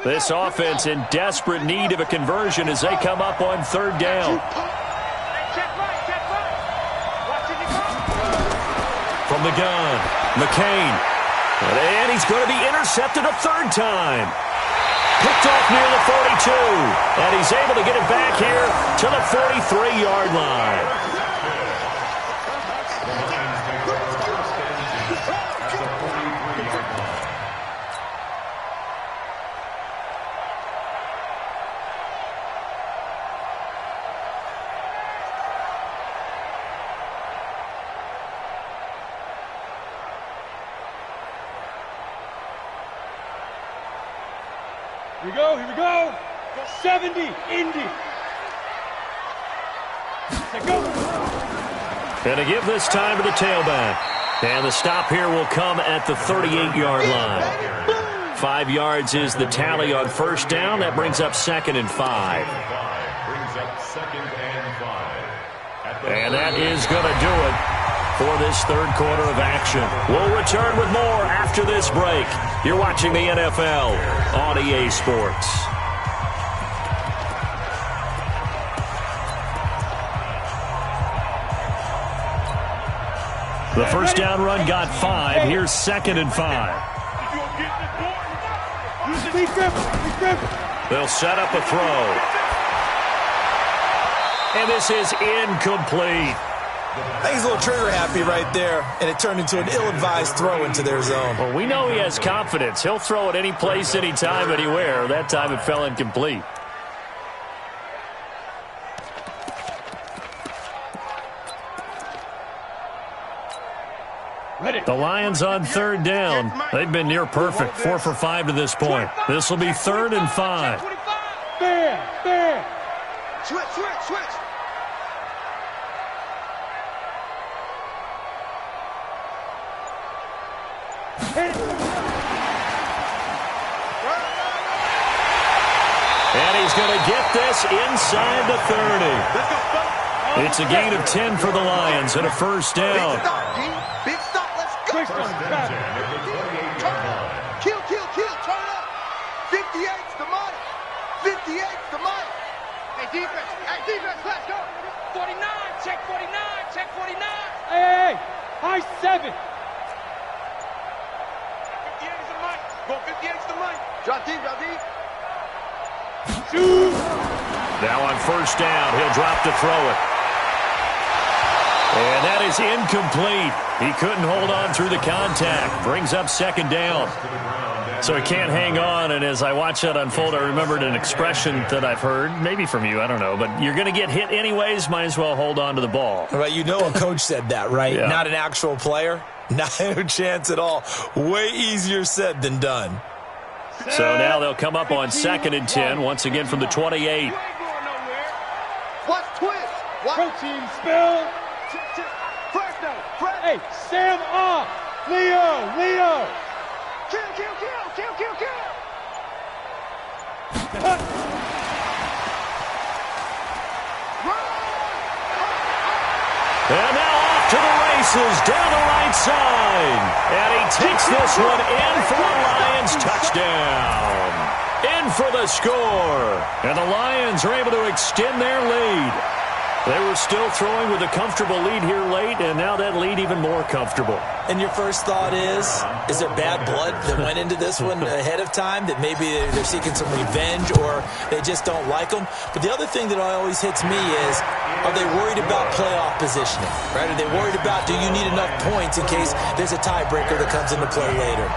This offense in desperate need of a conversion as they come up on third down. From the gun, McCain. And he's going to be intercepted a third time. Picked off near the 42. And he's able to get it back here to the 43-yard line. Here we go. 70, Indy. Go. And to give this time to the tailback. And the stop here will come at the 38-yard line. 5 yards is the tally on first down. That brings up second and 5. And that is going to do it for this third quarter of action. We'll return with more after this break. You're watching the NFL on EA Sports. The first down run got 5. Here's second and 5. They'll set up a throw. And this is incomplete. I think he's a little trigger happy right there, and it turned into an ill-advised throw into their zone. Well, we know he has confidence. He'll throw it any place, anytime, anywhere. That time it fell incomplete. The Lions on third down. They've been near perfect, 4 for 5 to this point. This will be third and 5. Fair. Switch. And he's going to get this inside the 30. It's a gain of 10 for the Lions and a first down. Big stop, let's go. Kill, turn up. 58's the money. 58's the money. Hey, defense, let's go. 49, check 49. Hey, high 7. 58's the money. Go 58's the money. Drop deep. Shoot. Now on first down, he'll drop to throw it. And that is incomplete. He couldn't hold on through the contact. Brings up second down. So he can't hang on, and as I watch that unfold, I remembered an expression that I've heard, maybe from you, I don't know, but you're going to get hit anyways, might as well hold on to the ball. Right, you know a coach said that, right? Yeah. Not an actual player. Not a chance at all. Way easier said than done. So now they'll come up on second and 10, once again from the 28. Watch twist. Protein spill. Hey, Sam off. Leo. Kill. And now off to the races down the right side. And he takes this one in for a Lions touchdown. In for the score. And the Lions are able to extend their lead. They were still throwing with a comfortable lead here late, and now that lead even more comfortable. And your first thought is there bad blood that went into this one ahead of time, that maybe they're seeking some revenge or they just don't like them? But the other thing that always hits me is, are they worried about playoff positioning? Right? Are they worried about, do you need enough points in case there's a tiebreaker that comes into play later?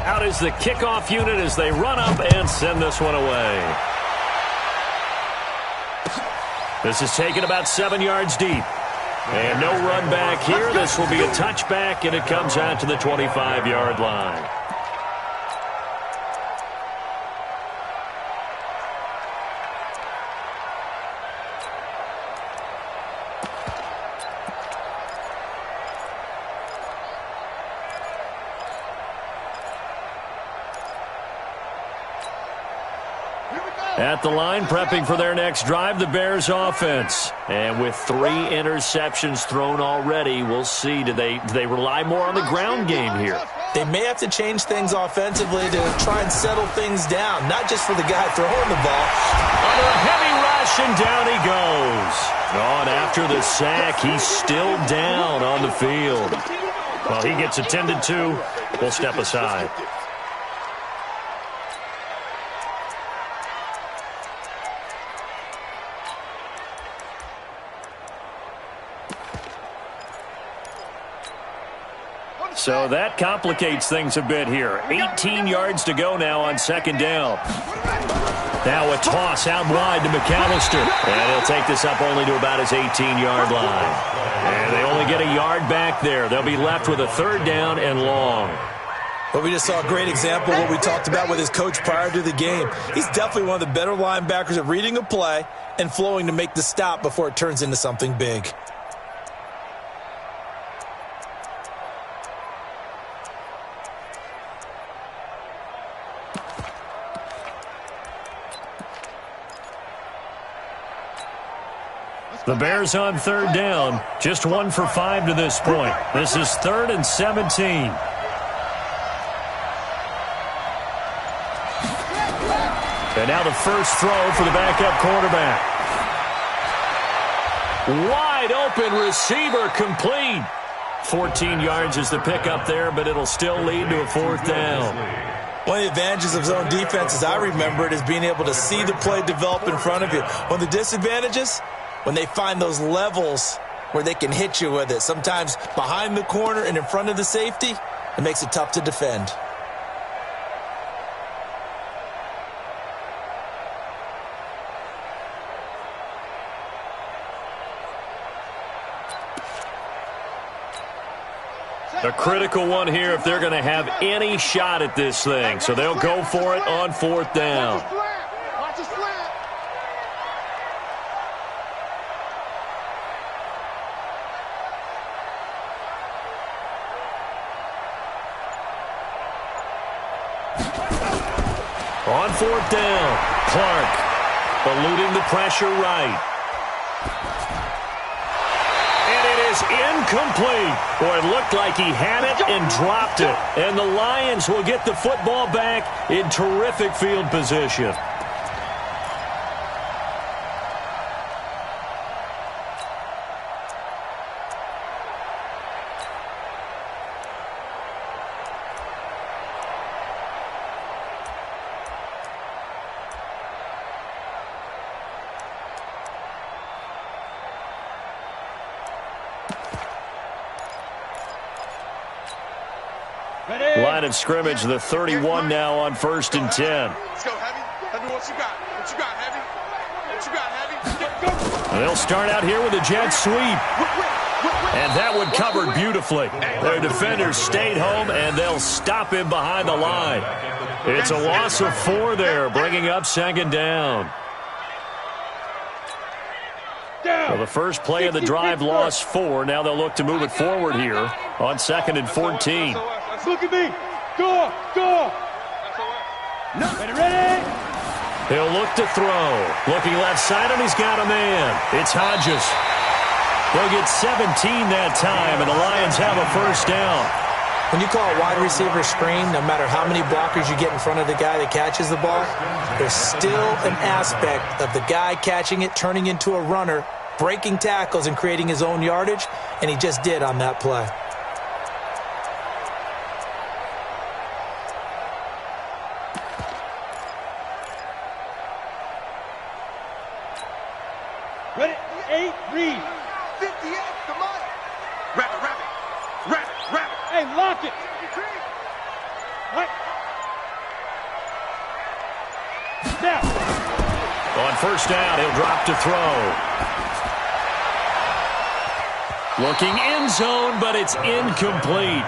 Out is the kickoff unit as they run up and send this one away. This is taken about 7 yards deep. And no run back here. This will be a touchback, and it comes out to the 25-yard line. At the line, prepping for their next drive, the Bears offense. And with 3 interceptions thrown already, we'll see. Do they rely more on the ground game here? They may have to change things offensively to try and settle things down, not just for the guy throwing the ball. Under a heavy rush, and down he goes. On after the sack, he's still down on the field. Well, he gets attended to. We'll step aside. So that complicates things a bit here. 18 yards to go now on second down. Now a toss out wide to McAllister. And he'll take this up only to about his 18-yard line. And they only get a yard back there. They'll be left with a third down and long. Well, we just saw a great example of what we talked about with his coach prior to the game. He's definitely one of the better linebackers at reading a play and flowing to make the stop before it turns into something big. The Bears on third down, just 1 for 5 to this point. This is 3rd and 17. And now the first throw for the backup quarterback. Wide open receiver, complete. 14 yards is the pickup there, but it'll still lead to a 4th down. One of the advantages of zone defense, as I remember it, is being able to see the play develop in front of you. One of the disadvantages, when they find those levels where they can hit you with it, sometimes behind the corner and in front of the safety, it makes it tough to defend. A critical one here if they're going to have any shot at this thing. So they'll go for it on 4th down. Watch the slant. On 4th down, Clark eluding the pressure right. And it is incomplete. Boy, it looked like he had it and dropped it. And the Lions will get the football back in terrific field position. Line of scrimmage, the 31 now on 1st and 10. Let's go, Heavy. Heavy, what you got? What you got, Heavy? What you got, Heavy? Go. They'll start out here with a jet sweep. And that one covered beautifully. Their defenders stayed home, and they'll stop him behind the line. It's a loss of 4 there, bringing up 2nd down. Well, the first play of the drive lost 4. Now they'll look to move it forward here on 2nd and 14. Look at me. Go. Ready? He'll look to throw. Looking left side, and he's got a man. It's Hodges. They'll get 17 that time, and the Lions have a first down. When you call a wide receiver screen, no matter how many blockers you get in front of the guy that catches the ball, there's still an aspect of the guy catching it, turning into a runner, breaking tackles and creating his own yardage, and he just did on that play. Ready? 8, read. 58, come on. Rabbit. Hey, lock it. What? Now. On first down, he'll drop to throw. Looking end zone, but it's incomplete.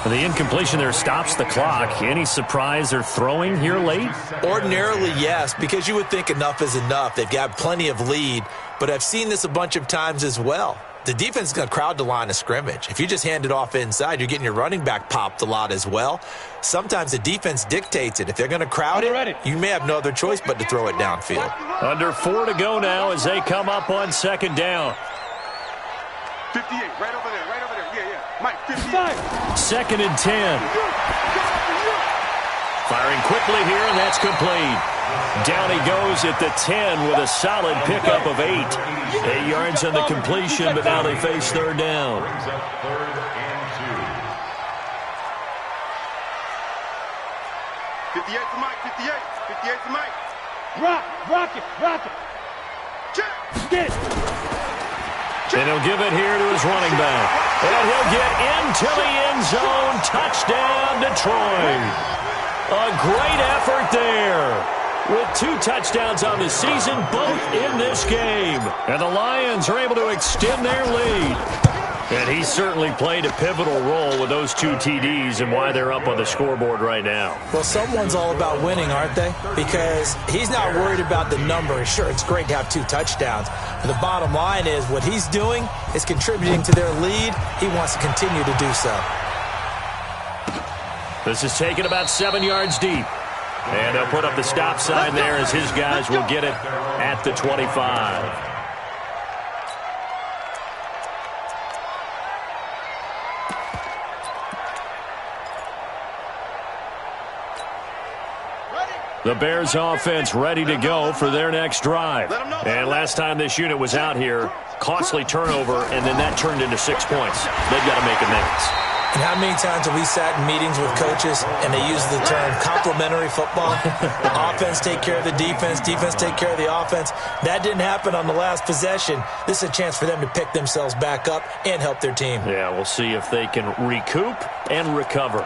The incompletion there stops the clock. Any surprise they're throwing here late? Ordinarily, yes, because you would think enough is enough. They've got plenty of lead, but I've seen this a bunch of times as well. The defense is going to crowd the line of scrimmage. If you just hand it off inside, you're getting your running back popped a lot as well. Sometimes the defense dictates it. If they're going to crowd it, you may have no other choice but to throw it downfield. Under 4 to go now as they come up on second down. 58, right over there. Yeah. Mike, 55. Second and 10. Firing quickly here, and that's complete. Down he goes at the 10 with a solid pickup of 8. 8 yards on the completion, but now they face third down. 58 to Mike, 58 to Mike. Rock it. Check. Get it. And he'll give it here to his running back. And he'll get into the end zone. Touchdown, Detroit. A great effort there. With 2 touchdowns on the season, both in this game. And the Lions are able to extend their lead. And he certainly played a pivotal role with those 2 TDs and why they're up on the scoreboard right now. Well, someone's all about winning, aren't they? Because he's not worried about the number. Sure, it's great to have 2 touchdowns. But the bottom line is what he's doing is contributing to their lead. He wants to continue to do so. This is taken about 7 yards deep. And they'll put up the stop sign there as his guys will get it at the 25. The Bears offense ready to go for their next drive. And last time this unit was out here, costly turnover, and then that turned into 6 points. They've got to make amends. And how many times have we sat in meetings with coaches and they use the term complementary football? Offense take care of the defense, defense take care of the offense. That didn't happen on the last possession. This is a chance for them to pick themselves back up and help their team. Yeah, we'll see if they can recoup and recover.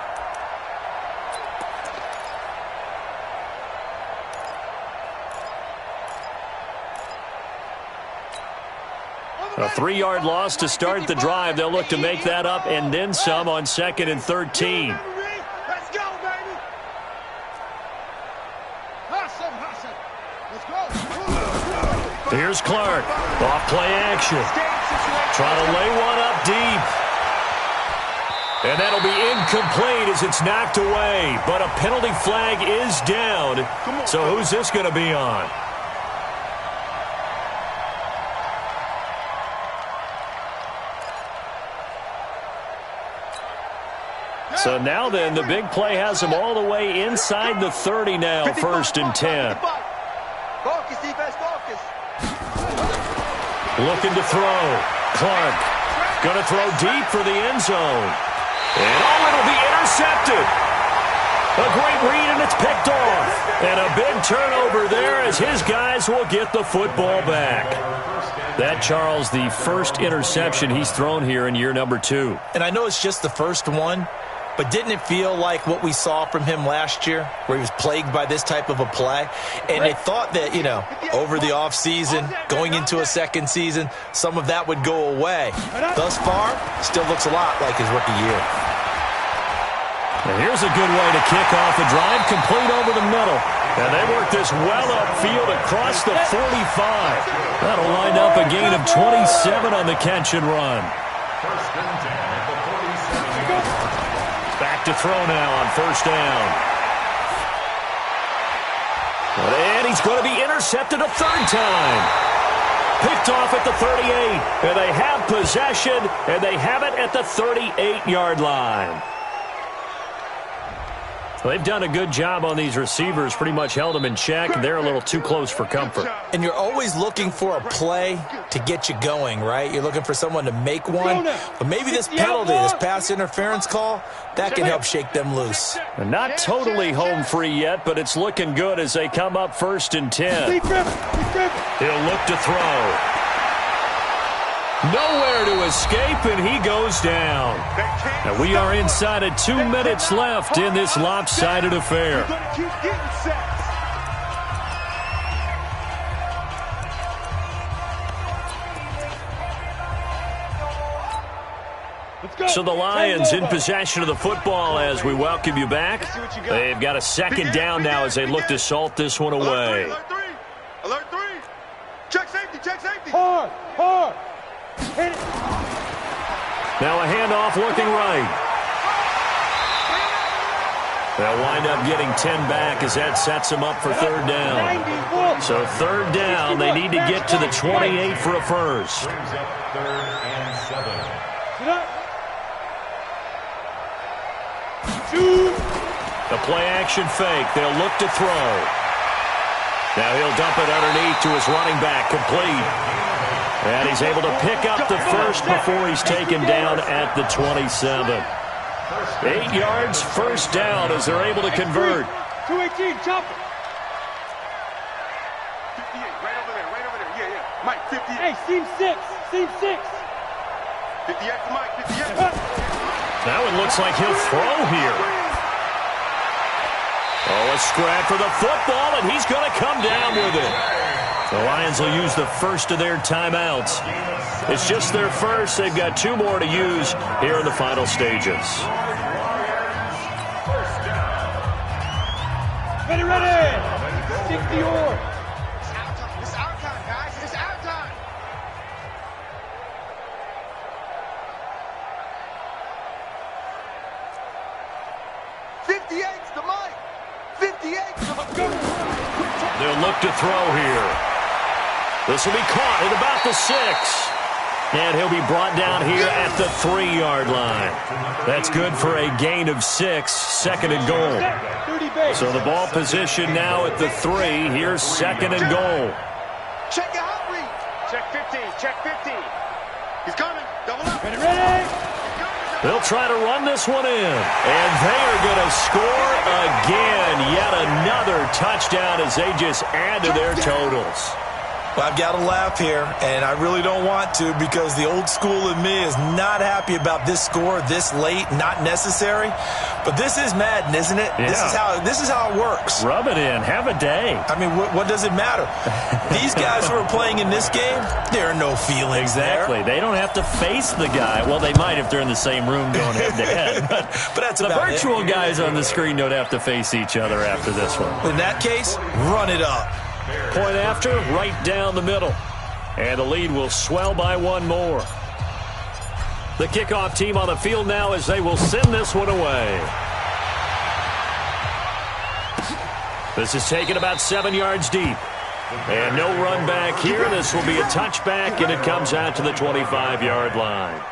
A 3-yard loss to start the drive. They'll look to make that up and then some on 2nd and 13. Let's go, baby. Hustle. Let's go. Here's Clark. Off play action. Trying to lay one up deep. And that'll be incomplete as it's knocked away. But a penalty flag is down. So who's this going to be on? So now then, the big play has them all the way inside the 30 now, 1st and 10. Focus, defense, focus. Looking to throw. Clark going to throw deep for the end zone. And it'll be intercepted. A great read, and it's picked off. And a big turnover there as his guys will get the football back. That, Charles, the first interception he's thrown here in year number 2. And I know it's just the first one, but didn't it feel like what we saw from him last year, where he was plagued by this type of a play? And they thought that, over the offseason, going into a second season, some of that would go away. Thus far, still looks a lot like his rookie year. And here's a good way to kick off the drive, complete over the middle. And they work this well upfield across the 45. That'll line up a gain of 27 on the catch and run. Back to throw now on 1st down. And he's going to be intercepted a third time. Picked off at the 38. And they have possession, and they have it at the 38-yard line. They've done a good job on these receivers, pretty much held them in check. They're a little too close for comfort. And you're always looking for a play to get you going, right? You're looking for someone to make one. But maybe this penalty, this pass interference call, that can help shake them loose. And not totally home free yet, but it's looking good as they come up 1st and 10. He'll look to throw. Nowhere to escape, and he goes down. And we are inside of 2 minutes left in this lopsided affair. So the Lions in possession of the football as we welcome you back. They've got a second down now as they look to salt this one away. Alert 3. Check safety, check safety. Hard. Now a handoff looking right. They'll wind up getting 10 back as that sets them up for third down. So third down, they need to get to the 28 for a first. Brings up 3rd and 7. The play action fake. They'll look to throw. Now he'll dump it underneath to his running back, complete. And he's able to pick up the first before he's taken down at the 27. 8 yards, first down as they're able to convert. 218, chop it. 58, right over there. Yeah. Mike, 58. Hey, seam 6. 58 for Mike, 58. Now it looks like he'll throw here. Oh, a scrap for the football, and he's going to come down with it. The Lions will use the first of their timeouts. It's just their first. They've got 2 more to use here in the final stages. Ready. Stick the oar. It's our time, guys. It's our time. '58's the Mike. 58's the go. They'll look to throw here. This will be caught at about the 6. And he'll be brought down here at the 3-yard line. That's good for a gain of 6, second and goal. So the ball position now at the 3. Here's second and goal. Check your hot read. Check 15. Check 15. He's coming. Double up. Ready. They'll try to run this one in. And they are going to score again. Yet another touchdown as they just add to their totals. Well, I've got to laugh here, and I really don't want to because the old school in me is not happy about this score this late, not necessary. But this is Madden, isn't it? Yeah. This is how it works. Rub it in. Have a day. I mean, what does it matter? These guys who are playing in this game, there are no feelings Exactly. there. They don't have to face the guy. Well, they might if they're in the same room going head-to-head. But that's the about virtual it. guys on the screen don't have to face each other after this one. In that case, run it up. Point after, right down the middle. And the lead will swell by 1 more. The kickoff team on the field now as they will send this one away. This is taken about 7 yards deep. And no run back here. This will be a touchback, and it comes out to the 25-yard line.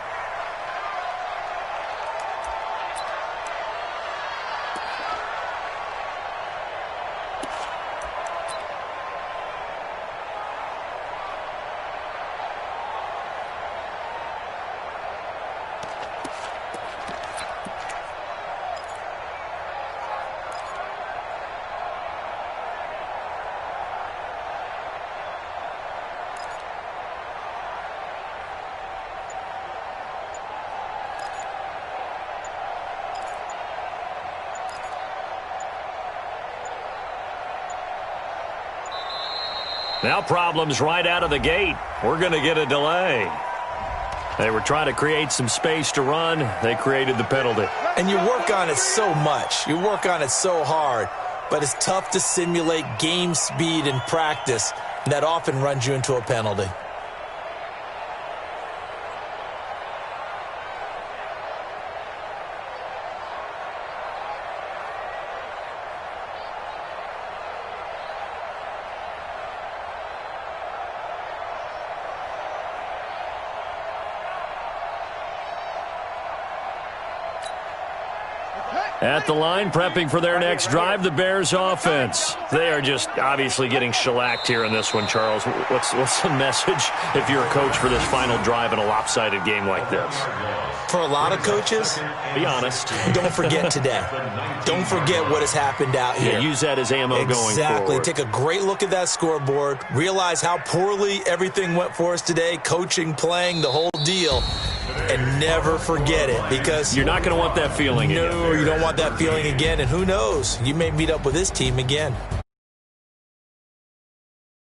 Now problems right out of the gate. We're going to get a delay. They were trying to create some space to run. They created the penalty. And you work on it so much. You work on it so hard. But it's tough to simulate game speed in practice. And that often runs you into a penalty. At the line, prepping for their next drive, the Bears offense. They are just obviously getting shellacked here in this one, Charles. What's the message if you're a coach for this final drive in a lopsided game like this? For a lot of coaches, be honest. Don't forget today. Don't forget what has happened out here. Yeah, use that as ammo going forward. Exactly. Take a great look at that scoreboard. Realize how poorly everything went for us today, coaching, playing, the whole deal. And never forget it, because you're not going to want that feeling again. No, you don't want that feeling again. And who knows? You may meet up with this team again.